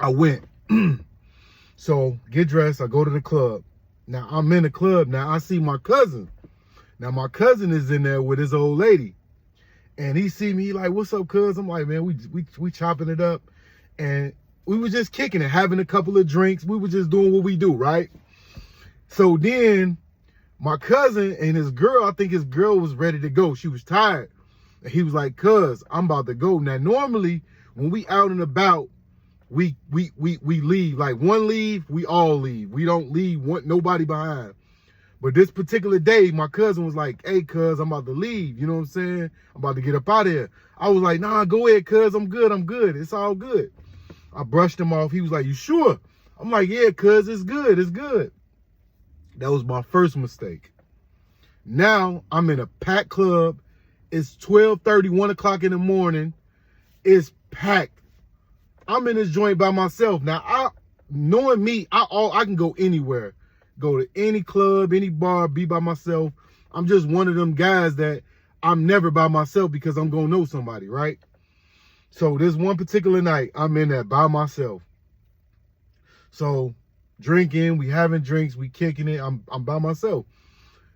I went. So get dressed, I go to the club. Now I'm in the club. Now I see my cousin. Now my cousin is in there with his old lady. And he see me, he like, what's up, cuz? I'm like, man, we chopping it up. And we were just kicking it, having a couple of drinks. We were just doing what we do, right? So then my cousin and his girl, I think his girl was ready to go. She was tired. And he was like, cuz, I'm about to go. Now, normally when we out and about, we leave. Like one leave, we all leave. We don't leave nobody behind. But this particular day, my cousin was like, hey, cuz, I'm about to leave. You know what I'm saying? I'm about to get up out of here. I was like, nah, go ahead, cuz. I'm good. It's all good. I brushed him off. He was like, you sure? I'm like, yeah, cuz, it's good. That was my first mistake. Now I'm in a packed club. It's 12:30, 1 o'clock in the morning. It's packed. I'm in this joint by myself. Now, knowing me, I can go anywhere. Go to any club, any bar, be by myself. I'm just one of them guys that I'm never by myself because I'm going to know somebody, right? So this one particular night, I'm in there by myself. So drinking, we having drinks, we kicking it. I'm by myself.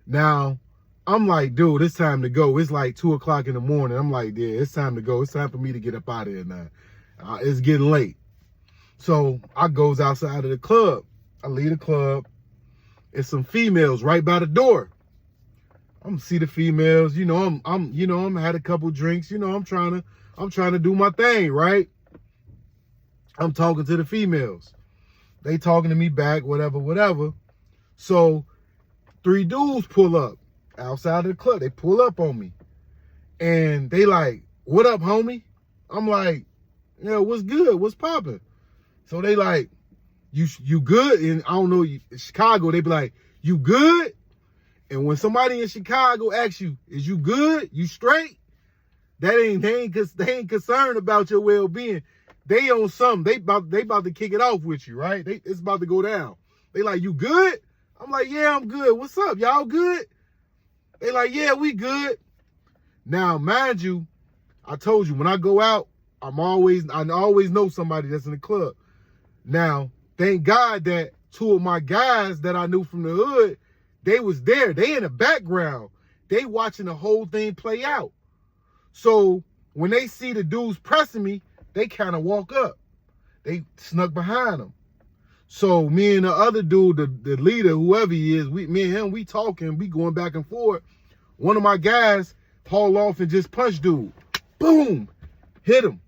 Now, I'm like, dude, it's time to go. It's like 2 o'clock in the morning. I'm like, yeah, it's time to go. It's time for me to get up out of here now. It's getting late. So I goes outside of the club. I leave the club. It's some females right by the door. I'm see the females. You know, I'm had a couple drinks. You know, I'm trying to do my thing, right? I'm talking to the females. They talking to me back, whatever. So 3 dudes pull up outside of the club. They pull up on me. And they like, what up, homie? I'm like, yeah, what's good? What's popping? So they like, you good? And I don't know, in Chicago, they be like, you good? And when somebody in Chicago asks you, is you good? You straight? They ain't concerned about your well-being. They on something. They about to kick it off with you, right? It's about to go down. They like, you good? I'm like, yeah, I'm good. What's up? Y'all good? They like, yeah, we good. Now, mind you, I told you, when I go out, I always know somebody that's in the club. Now, thank God that 2 of my guys that I knew from the hood, they was there. They in the background. They watching the whole thing play out. So when they see the dudes pressing me, they kind of walk up. They snuck behind them. So me and the other dude, the leader, whoever he is, me and him, we talking, we going back and forth. One of my guys haul off and just punch dude. Boom! Hit him.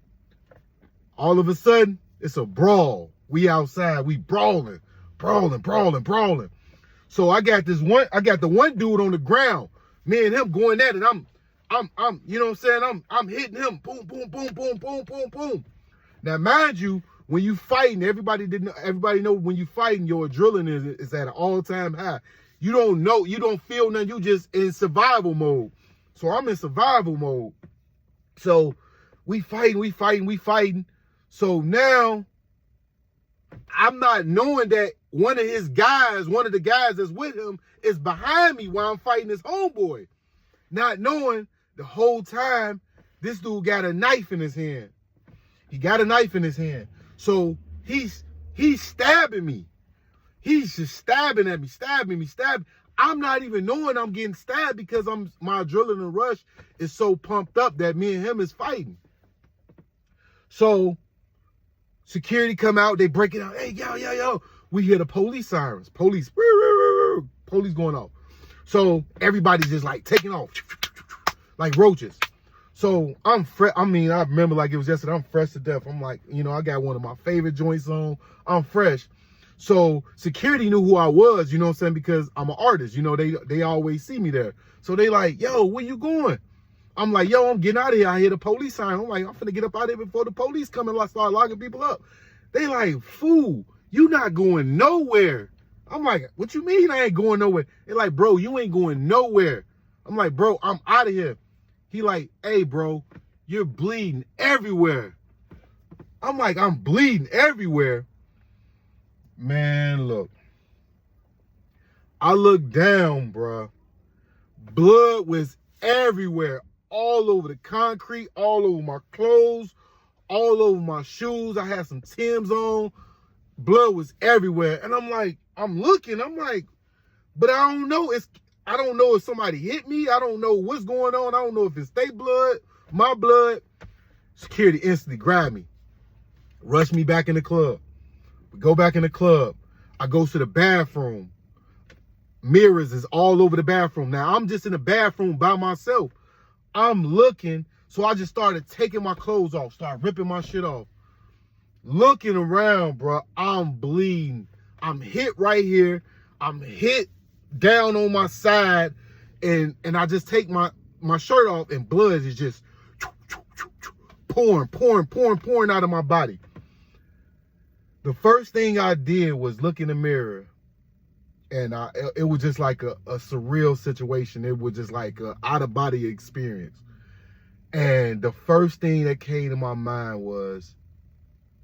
All of a sudden, it's a brawl. We outside, we brawling. So I got the one dude on the ground. Me and him going at it. I'm you know what I'm saying? I'm hitting him. Boom. Now, mind you, when you fighting, everybody know when you fighting, your adrenaline is at an all-time high. You don't feel nothing. You just in survival mode. So I'm in survival mode. So we fighting. So now I'm not knowing that one of the guys that's with him is behind me while I'm fighting his homeboy. Not knowing the whole time this dude got a knife in his hand. He got a knife in his hand. So he's stabbing me. He's just stabbing at me, stabbing. I'm not even knowing I'm getting stabbed because my adrenaline rush is so pumped up that me and him is fighting. So security come out, they break it out. Hey, yo. We hear the police sirens. Police going off. So everybody's just like taking off like roaches. So I'm fresh. I mean, I remember like it was yesterday. I'm fresh to death. I'm like, I got one of my favorite joints on. I'm fresh. So security knew who I was, you know what I'm saying? Because I'm an artist, they always see me there. So they like, yo, where you going? I'm like, yo, I'm getting out of here. I hear the police siren. I'm like, I'm finna get up out of here before the police come and start locking people up. They like, fool, you not going nowhere. I'm like, what you mean I ain't going nowhere? They're like, bro, you ain't going nowhere. I'm like, bro, I'm out of here. He like, hey, bro, you're bleeding everywhere. I'm like, I'm bleeding everywhere. Man, look. I looked down, bro. Blood was everywhere. All over the concrete, all over my clothes, all over my shoes. I had some Timbs on. Blood was everywhere. And I'm like, I'm looking. I'm like, but I don't know. I don't know if somebody hit me. I don't know what's going on. I don't know if it's their blood, my blood. Security instantly grabbed me, rushed me back in the club. We go back in the club. I go to the bathroom. Mirrors is all over the bathroom. Now, I'm just in the bathroom by myself. I'm looking. So I just started taking my clothes off, started ripping my shit off. Looking around, bro, I'm bleeding. I'm hit right here. I'm hit down on my side. And I just take my shirt off and blood is just pouring out of my body. The first thing I did was look in the mirror. And it was just like a surreal situation. It was just like an out-of-body experience. And the first thing that came to my mind was,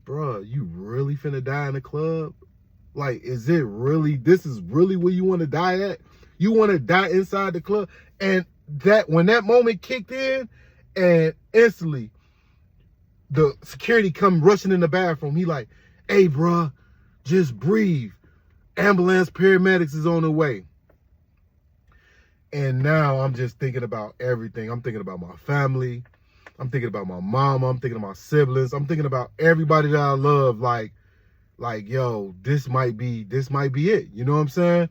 bruh, you really finna die in the club? Like, this is really where you want to die at? You want to die inside the club? And when that moment kicked in, and instantly, the security come rushing in the bathroom. He like, hey, bruh, just breathe. Ambulance, paramedics is on the way. And now I'm just thinking about everything. I'm thinking about my family. I'm thinking about my mama. I'm thinking of my siblings. I'm thinking about everybody that I love. Like, yo, this might be it. You know what I'm saying?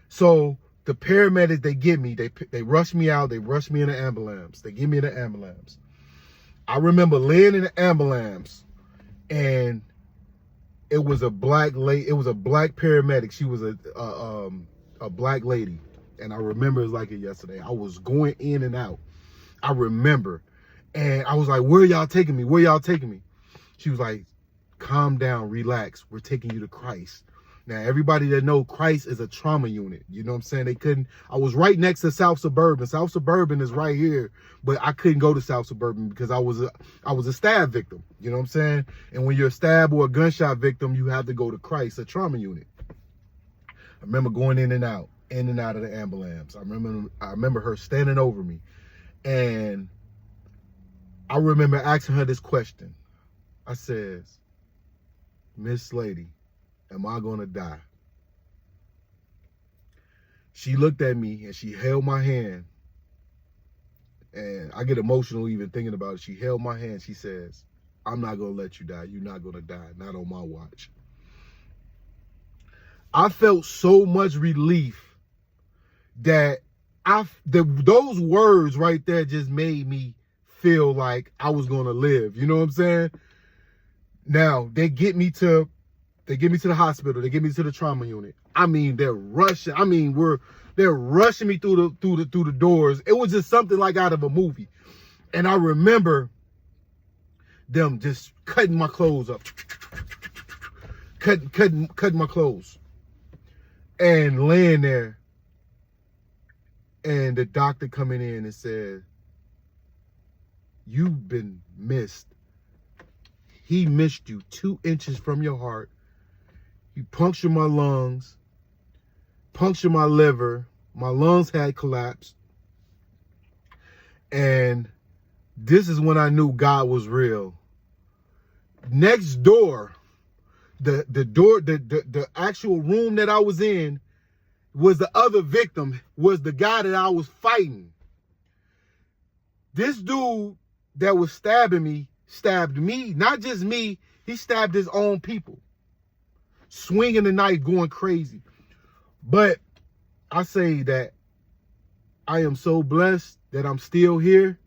So the paramedics, they get me. They rush me out. They rush me in the ambulance. They get me in the ambulance. I remember laying in the ambulance, and it was a black lady. It was a black paramedic. She was a black lady. And I remember it was like it yesterday. I was going in and out. I remember. And I was like, where y'all taking me? Where y'all taking me? She was like, calm down, relax. We're taking you to Christ. Now, everybody that know Christ is a trauma unit. You know what I'm saying? I was right next to South Suburban. South Suburban is right here, but I couldn't go to South Suburban because I was a stab victim. You know what I'm saying? And when you're a stab or a gunshot victim, you have to go to Christ, a trauma unit. I remember going in and out of the ambulance. I remember her standing over me. And I remember asking her this question. I says, Miss Lady, am I gonna die? She looked at me and she held my hand. And I get emotional even thinking about it. She held my hand. She says, I'm not gonna let you die. You're not gonna die. Not on my watch. I felt so much relief that those words right there just made me feel like I was gonna live. You know what I'm saying? Now they get me to the hospital. They get me to the trauma unit. I mean, they're rushing. I mean, they're rushing me through the doors. It was just something like out of a movie. And I remember them just cutting my clothes up, cutting my clothes, and laying there. And the doctor coming in and said, you've been missed. He missed you 2 inches from your heart. He punctured my lungs, punctured my liver. My lungs had collapsed. And this is when I knew God was real. Next door, the actual room that I was in, was the other victim, was the guy that I was fighting. This dude that was stabbing me, stabbed me, not just me, he stabbed his own people. Swinging the knife, going crazy. But I say that I am so blessed that I'm still here.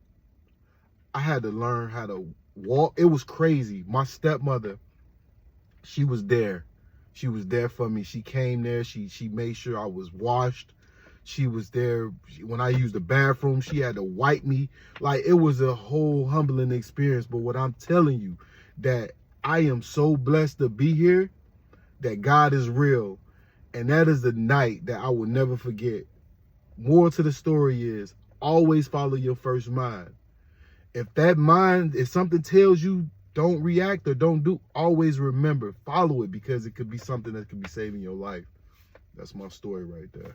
I had to learn how to walk. It was crazy. My stepmother, she was there. She was there for me. She came there. She made sure I was washed. She was there. When I used the bathroom, she had to wipe me. Like, it was a whole humbling experience. But what I'm telling you, that I am so blessed to be here, that God is real. And that is the night that I will never forget. More to the story is, always follow your first mind. If something tells you don't react or don't do, always remember, follow it, because it could be something that could be saving your life. That's my story right there.